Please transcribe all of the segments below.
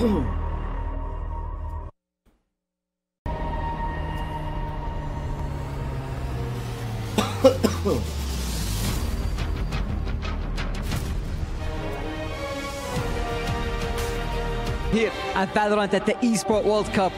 Here at Valorant at the Esport World Cup,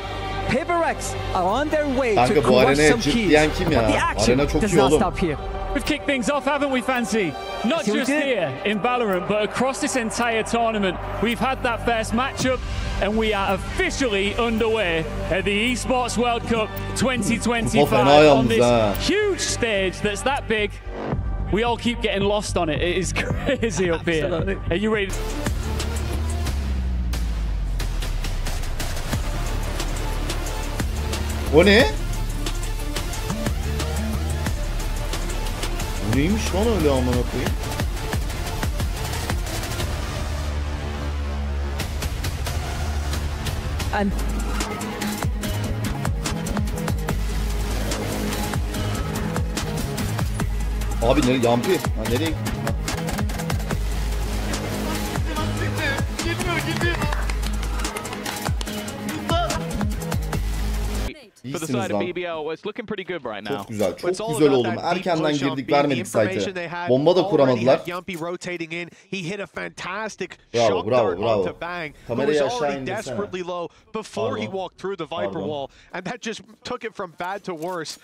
Hepinize are on their way to Kanka bu crush arenaya some cırt keys. diyen kim ya? But the action Arena çok does iyi not oğlum. stop here. We've kicked things off, haven't we, Fancy? Not Yes, we just did. here in Valorant, but across this entire tournament. We've had that first matchup, and we are officially underway at the Esports World Cup 2025 on this huge stage that's that big. We all keep getting lost on it. It is crazy up here. Are you ready? O ne? Bu neymiş lan öyle amına koyayım? And Abi nereye? Yampi. Ha, nereye? For the side of BBL, it's looking pretty good right now. Çok güzel, çok güzel oğlum. Erkenden girdik, vermedik site'e. Bomba da kuramadılar. Bravo, bravo, bravo. Kamerayı aşağı indirsene. Pardon. And that just took it from bad to worse.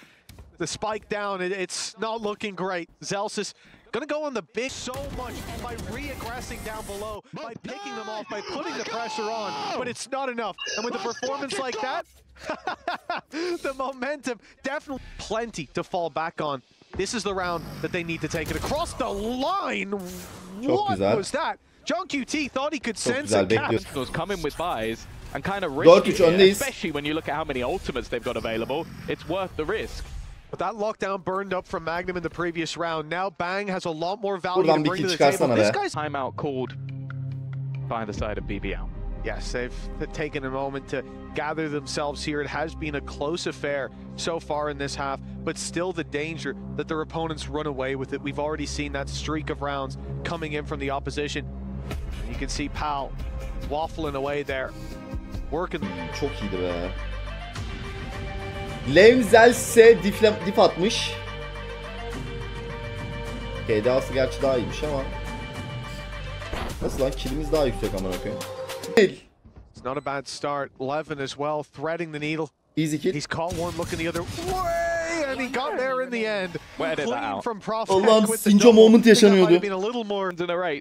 The spike down, it's not looking great. Zelsis gonna go on the big so much by re-aggressing down below, by picking them off, by putting the pressure on, but it's not enough. And with a performance like that, the momentum definitely plenty to fall back on. This is the round that they need to take it across the line. What was that? John QT thought he could sense a cap. Was coming with buys and kind of risky here, especially when you look at how many ultimates they've got available. It's worth the risk. But that lockdown burned up from Magnum in the previous round. Now Bang has a lot more value to bring to the table. This guy's timeout called by the side of BBL. Yes, they've taken a moment to gather themselves here. It has been a close affair so far in this half, but still the danger that their opponents run away with it. We've already seen that streak of rounds coming in from the opposition. You can see Pal waffling away there. Working. Çok iyiydi be. Lemzelse dif atmış. KDA'sı gerçi daha iyiymiş ama. Nasıl lan? Killimiz daha yüksek amına koyayım. It's not a bad start. Levin as well, threading the needle. Easy kill. He's caught one looking the other way, and he got there in the end. Clean from Prophet. Allah'ım Sinco moment yaşanıyordu.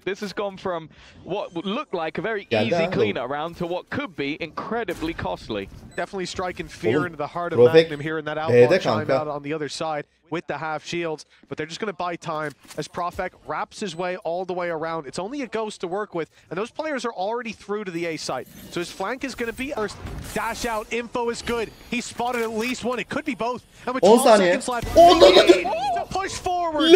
This has gone from what would look like a very easy cleanup round to what could be incredibly costly. Definitely striking fear into the heart of Magnum here in that outlaw chime out on the other side with the half shields, but they're just going to buy time as Profek wraps his way all the way around. It's only a ghost to work with, and those players are already through to the A site. So his flank is going to be first. Dash out, info is good. He spotted at least one. It could be both. And with 12 seconds left, he needs to push forward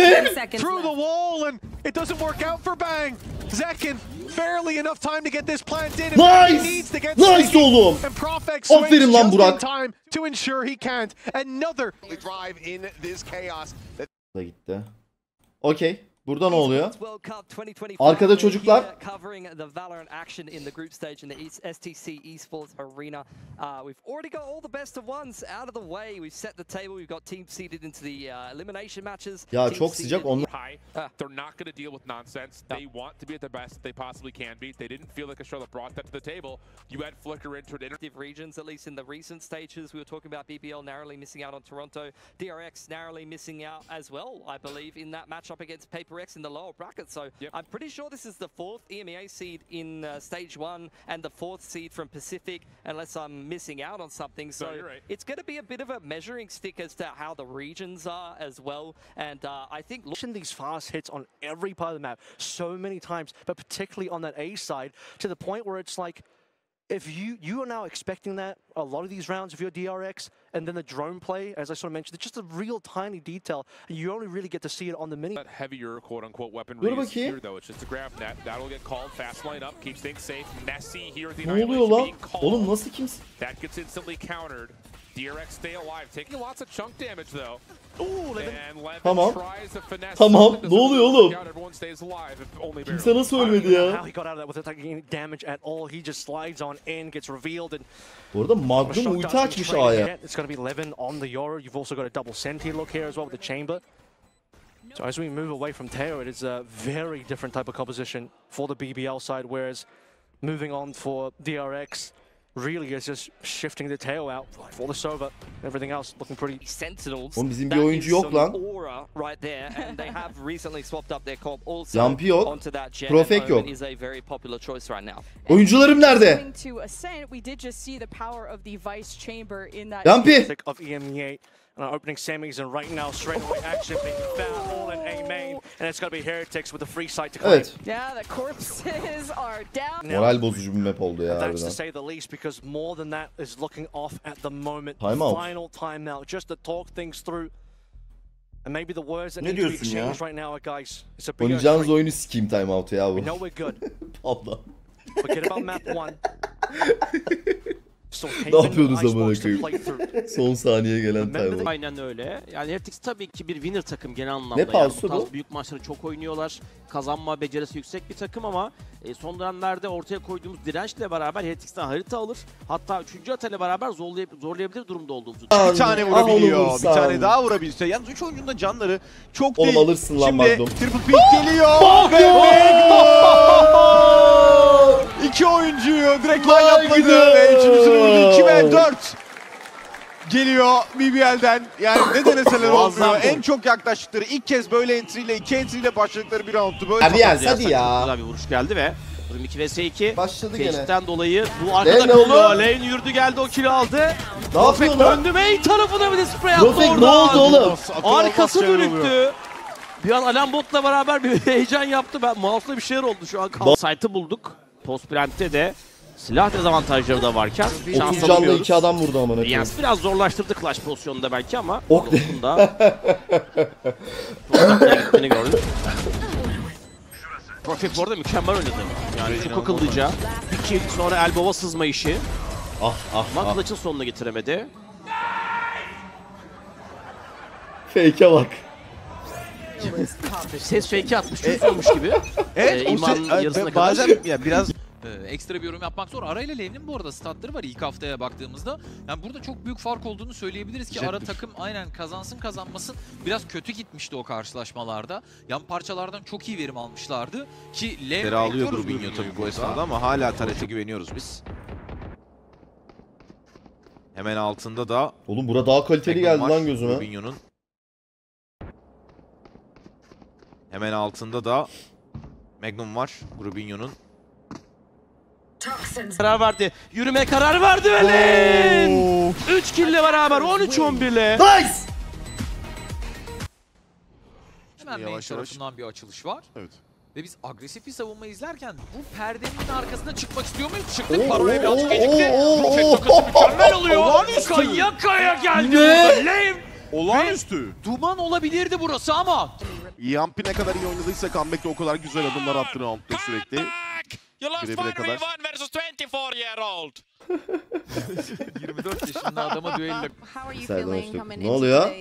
through the wall, and it doesn't work out for Bang. Zekin, barely enough time to get this plant in. Nice! He needs to get oğlum. and Profek swings just in time to ensure he can't. Another drive in this chaos. Da gitti. Okey. Burada ne oluyor? Arkada çocuklar. Covering the Valorant action in the group stage in the STC Esports Arena. We've already got all the best of ones out of the way. We've set the table. We've got teams seeded into the elimination matches. Ya çok sıcak onlar. They're not going to deal with nonsense. They want to be at their best they possibly can be. They didn't feel like a Charlotte brought that to the table. You had Flicker into it. Regions, at least in the recent stages. We were talking about BBL narrowly missing out on Toronto. DRX narrowly missing out as well, I believe, in that matchup against Paper X in the lower bracket. So I'm pretty sure this is the 4th EMEA seed in stage 1 and the 4th seed from Pacific, unless I'm missing out on something. So it's going to be a bit of a measuring stick as to how the regions are as well. And I think these fast hits on every part of the map so many times, but particularly on that A side, to the point where it's like, if you are now expecting that a lot of these rounds of your DRX, and then the drone play, as I sort of mentioned, it's just a real tiny detail, and you only really get to see it on the mini. That heavier quote-unquote weaponry is here, though. It's just a grab net. That'll get called. Fast line up, keeps things safe. Messy here at the Ne oluyor lan? Oğlum nasıl kimse? That gets instantly countered. DRX stay alive, taking lots of chunk damage though. Tamam. Tamam. Ne oluyor oğlum? Kimse nasıl ölmedi ya? Bu arada Magnum ulti açmış A'ya. So as we move away from Teo, it is a very different type of composition for the BBL side, whereas moving on for DRX really is just shifting the Teo out for the Sova. Everything else looking pretty. Sentinels. Oğlum bizim bir oyuncu yok lan. Right there, and they have recently swapped up their comp also. Yampi yok. Onto that jet. Profek yok. Is a very popular choice right now. Oyuncularım nerede? Yampi. Of EMEA. And opening semis, and right now straight away action being found all in A main, and it's going to be Heretics with a free site to claim. Evet. Yeah, the corpses are down. Moral bozucu bir map oldu ya That's harbiden. to say the least, because more than that is looking off at the moment. Timeout. Final timeout, just to talk things through. And maybe the words that need to be exchanged right now are, guys, it's a big Oynayacağınız oyunu sikeyim timeout'u ya bu. We know we're good. Allah. Forget about map 1. Ne yapıyordunuz amına koyayım? Son saniye gelen timeout. Aynen öyle. Yani Heretics tabii ki bir winner takım genel anlamda. Ne pausu yani, bu? Büyük maçları çok oynuyorlar. Kazanma becerisi yüksek bir takım ama son dönemlerde ortaya koyduğumuz dirençle beraber Heretics'ten harita alır. Hatta 3. hatayla beraber zorlayabilir durumda olduğumuzu. Bir tane vurabiliyor. Bir tane daha vurabilse. Yalnız 3 oyuncunun da canları çok değil. Oğlum alırsın lan Magnum. Şimdi triple pick geliyor. İki oyuncuyu direkt line yapmadı ve üçüncüsünü vurdu. 2 ve 4 geliyor BBL'den. Yani ne deneseler olmuyor. En çok yaklaştıkları ilk kez böyle entry ile 2 entry ile başladıkları bir roundtu. Böyle Abi ya hadi ya. Güzel bir vuruş geldi ve 2 vs 2. Başladı gene. Keşiften dolayı bu arkada kalıyor. Lane yürüdü geldi, o kill'i aldı. Ne yapıyor lan? Döndü main tarafına bir de spray attı Profek oradan. ne oldu oğlum? Arkası dönüktü. Bir an Alan Bot'la beraber bir heyecan yaptı. Ben mouse'la bir şeyler oldu şu an. Site'ı bulduk. Post plant'te de silah dezavantajları da varken 30 canlı 2 adam vurdu amına koyayım. Yans biraz zorlaştırdı clutch pozisyonunda belki ama Ok da gittiğini gördük. Profek bu arada mükemmel oynadı. Yani çok akıllıca. Bir kill sonra elbow'a sızma işi. Ama clutch'ın sonuna getiremedi. Fake'e bak. Ses fake'i atmış, olmuş gibi. Evet, İmanın yarısına bazen kadar. ya biraz ekstra bir yorum yapmak zor. Ara ile Lane'in bu arada statları var ilk haftaya baktığımızda. Yani burada çok büyük fark olduğunu söyleyebiliriz ki Ara takım aynen kazansın kazanmasın biraz kötü gitmişti o karşılaşmalarda. Yan parçalardan çok iyi verim almışlardı ki Lane alıyor Grubinho tabii bu esnada ama hala Taret'e güveniyoruz biz. Hemen altında da oğlum bura daha kaliteli geldi lan gözüme. Grubinho'nun. Hemen altında da Magnum var Grubinho'nun. Karar verdi. Yürümeye karar verdi ve Lane! 3 kill ile beraber 13-11'le. Nice! Hemen main tarafından bir açılış var. Evet. Ve biz agresif bir savunma izlerken bu perdenin arkasına çıkmak istiyor muyuz? Çıktık. Parolaya birazcık gecikti. Profek takası mükemmel oluyor. Kaya geldi burada. Lane! Olağanüstü. Duman olabilirdi burası ama. Yampi ne kadar iyi oynadıysa comeback'te o kadar güzel adımlar attı round'da sürekli. Birebire kadar. 24 yaşında adama düello. Ne oluyor?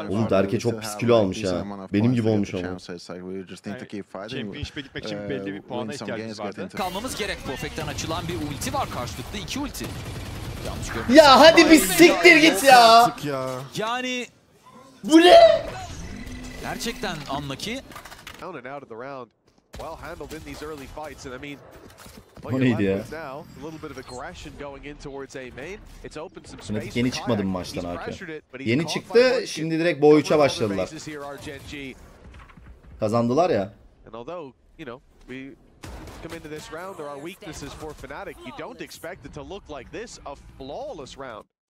Oğlum Derke çok pis kilo almış ha. Benim gibi olmuş ama. Championship'e gitmek için belli bir puana ihtiyacımız vardı. Kalmamız gerek. Profek'ten açılan bir ulti var karşılıklı. 2 ulti. Yanlış gördüm. Ya hadi bir siktir git ya. Yani bu ne? Gerçekten unlucky. O neydi ya? Yeni çıkmadı mı maçtan arka? Yeni çıktı, şimdi direkt Bo 3'e başladılar. Kazandılar ya. Come into this round, there are weaknesses for Fnatic. You don't expect it to look like this, a flawless round.